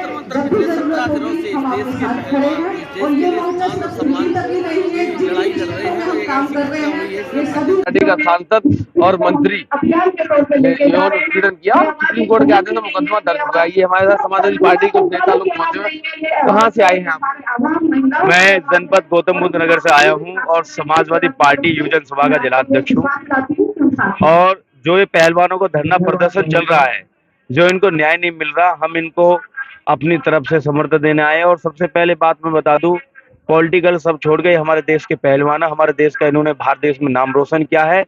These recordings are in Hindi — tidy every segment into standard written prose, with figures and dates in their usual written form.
जंतर मंतर पिछले 17 दिनों से इस देश के पहलवान इस देश के लिए मान और सम्मान की लड़ाई लड़ रहे हैं और एक ऐसी घटना हुई है पार्टी का सांसद और मंत्री ने यौन उत्पीड़न किया और सुप्रीम कोर्ट के आदेश में मुकदमा दर्ज हुआ। ये हमारे साथ समाजवादी पार्टी के नेता लोग पहुंचे हुए। कहाँ से आए हैं आप? मैं जनपद गौतम बुद्ध नगर से आया हूं और समाजवादी पार्टी युवजन सभा का जिलाध्यक्ष हूं। और जो ये पहलवानों को धरना प्रदर्शन चल रहा है, जो इनको न्याय नहीं मिल रहा, हम इनको अपनी तरफ से समर्थन देने आए हैं। और सबसे पहले बात मैं बता दूं, पॉलिटिकल सब छोड़ गए, हमारे देश के पहलवान, हमारे देश का इन्होंने भारत देश में नाम रोशन किया है।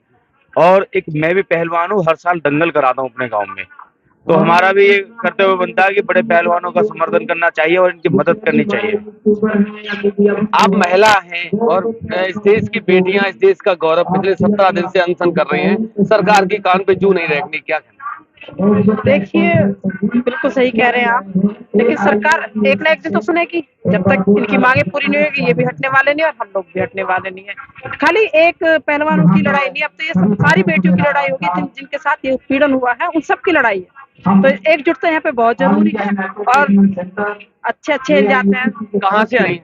और एक मैं भी पहलवान हूँ, हर साल दंगल कराता हूँ अपने गाँव में, तो हमारा भी ये करते हुए बनता है कि बड़े पहलवानों का समर्थन करना चाहिए और इनकी मदद करनी चाहिए। आप महिला हैं और इस देश की बेटियां, इस देश का गौरव पिछले 17 दिन से अनशन कर रही हैं, सरकार की कान पे जू नहीं रखनी, क्या कहना? देखिए, बिल्कुल सही कह रहे हैं आप, लेकिन सरकार एक ना एक दिन तो सुनेगी। जब तक इनकी मांगे पूरी नहीं होगी, ये भी हटने वाले नहीं और हम लोग भी हटने वाले नहीं है। खाली एक पहलवानों की लड़ाई नहीं, अब तो ये सारी बेटियों की लड़ाई होगी, जिनके साथ ये उत्पीड़न हुआ है उन सब की लड़ाई है। तो एकजुटता यहाँ पे बहुत जरूरी है और अच्छे जाते हैं। कहाँ से आई हैं?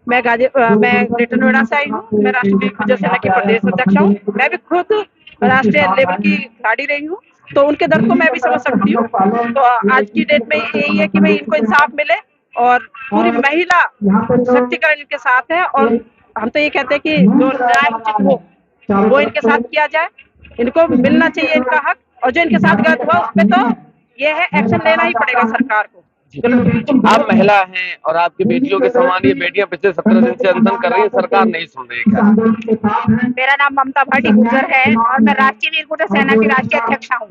मैं ग्रेटर नोएडा से आई हूँ। मैं राष्ट्रीय युवजन सेना की प्रदेश अध्यक्ष हूँ। मैं भी खुद राष्ट्रीय लेवल की खिलाड़ी रही हूँ, तो उनके दर्द को मैं भी समझ सकती हूँ। तो आज की डेट में यही है कि भाई इनको इंसाफ मिले और पूरी महिला शक्तिकरण इनके साथ है। और हम तो ये कहते हैं कि जो न्याय उचित हो वो इनके साथ किया जाए, इनको मिलना चाहिए इनका हक। और जो इनके साथ गलत हुआ उस पर तो ये है एक्शन लेना ही पड़ेगा सरकार को। आप महिला हैं और आपकी बेटियों के समान ये बेटियां पिछले 17 दिन से अनशन कर रही है, सरकार नहीं सुन रही है, क्या? मेरा नाम ममता भाटी गुजर है और मैं राष्ट्रीय वीरकुट सेना की राष्ट्रीय अध्यक्ष हूँ।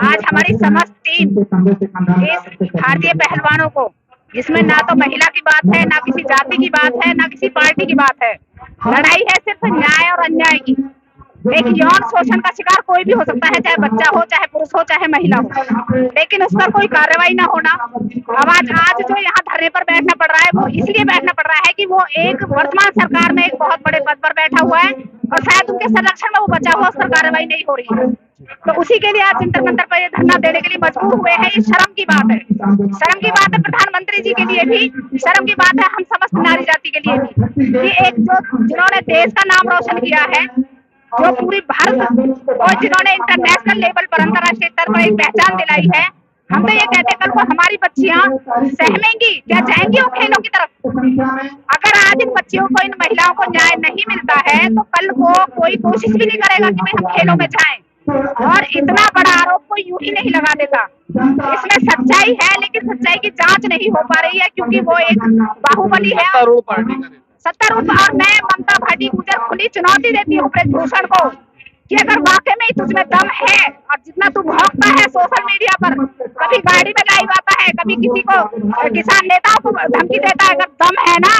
आज हमारी समस्त टीम इस भारतीय पहलवानों को, जिसमें ना तो महिला की बात है, ना किसी जाति की बात है, ना किसी पार्टी की बात है, लड़ाई है सिर्फ न्याय और अन्याय की। एक यौन शोषण का शिकार कोई भी हो सकता है, चाहे बच्चा हो, चाहे पुरुष हो, चाहे महिला हो, लेकिन उस पर कोई कार्रवाई ना होना। अब आज जो यहाँ धरने पर बैठना पड़ रहा है वो इसलिए बैठना पड़ रहा है कि वो एक वर्तमान सरकार में एक बहुत बड़े पद पर बैठा हुआ है और शायद उनके संरक्षण में वो बचा हुआ, उस पर कार्रवाई नहीं हो रही है। तो उसी के लिए आज जंतर मंतर पर ये धरना देने के लिए मजबूर हुए हैं। ये शर्म की बात है, शर्म की बात है प्रधानमंत्री जी के लिए भी, शर्म की बात है हम समस्त नारी जाति के लिए भी, कि एक जिन्होंने देश का नाम रोशन किया है, जो पूरी भारत और जिन्होंने इंटरनेशनल लेवल पर, अंतर्राष्ट्रीय स्तर पर एक पहचान दिलाई है, हम तो ये कहते हैं कल को हमारी बच्चियां सहमेंगी क्या, जाएंगी वो खेलों की तरफ? अगर आज इन बच्चियों को, इन महिलाओं को न्याय नहीं मिलता है तो कल को कोई कोशिश भी नहीं करेगा कि भाई हम खेलों में जाएं। और इतना बड़ा आरोप कोई यूं ही नहीं लगा देता। इसमें सच्चाई है, लेकिन सच्चाई की जांच नहीं हो पा रही है, क्योंकि वो एक बाहुबली है, सत्तारूढ़। और मैं ममता भाटी गुजर खुली चुनौती देती हूँ ब्रजभूषण को कि अगर वाकई में तुझमें दम है और जितना तू भौंकता है सोशल मीडिया पर, कभी गाड़ी में लाइव आता है, कभी किसी को किसान नेताओं को धमकी देता है, अगर दम है ना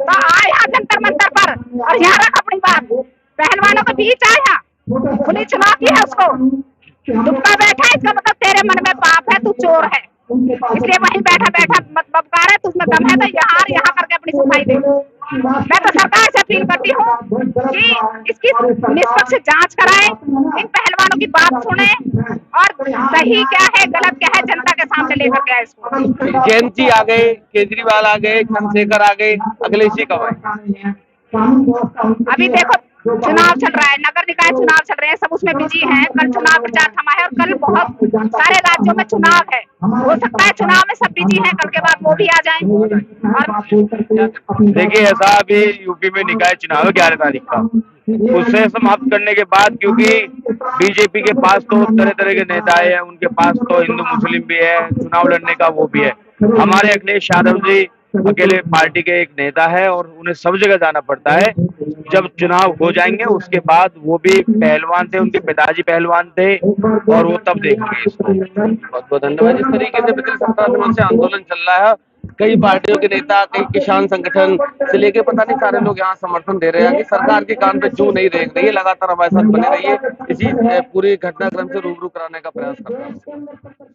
तो आ यहाँ जंतर मंतर पर और यहाँ रख अपनी बात। पहलवानों के बीच आ, यहाँ खुली चुनौती है उसको। दुबका बैठा है, इसका मतलब तेरे मन में पाप है, तू चोर है, इसलिए वहीं बैठा मत बबकार है, तुझमें दम है तो यहाँ करके अपनी सफाई दे। मैं तो सरकार से अपील करती हूँ कि इसकी निष्पक्ष जांच कराएं, इन पहलवानों की बात सुने और सही क्या है गलत क्या है जनता के सामने लेकर के आए इसको। जयंत जी आ गए, केजरीवाल आ गए, चंद्रशेखर आ गए, अगले जी कब आए? अभी देखो चुनाव चल रहा है, नगर निकाय चुनाव चल रहे हैं, सब उसमें बिजी हैं। कल चुनाव प्रचार थमा है और कल बहुत सारे राज्यों में चुनाव है। हो सकता है चुनाव में सब बिजी हैं, कल के बाद वो भी आ जाएं। और देखिए, ऐसा अभी यूपी में निकाय चुनाव है 11 तारीख का, उसे समाप्त करने के बाद, क्योंकि बीजेपी के पास तो तरह तरह के नेता है, उनके पास तो हिंदू मुस्लिम भी है, चुनाव लड़ने का वो भी है। हमारे अखिलेश यादव जी अकेले पार्टी के एक नेता है और उन्हें सब जगह जाना पड़ता है। जब चुनाव हो जाएंगे उसके बाद, वो भी पहलवान थे, उनके पिताजी पहलवान थे, और वो तब देखेंगे इसको। बहुत बहुत धन्यवाद। जिस तरीके से पिछले 17 दिनों से आंदोलन चल रहा है, कई पार्टियों के नेता, कई किसान संगठन से लेके पता नहीं सारे लोग यहाँ समर्थन दे रहे हैं कि सरकार के कान पे जू नहीं देख रही है। लगातार हमारे साथ बने रहिए, इसी पूरी घटनाक्रम से रूबरू कराने का प्रयास कर रहा हूँ।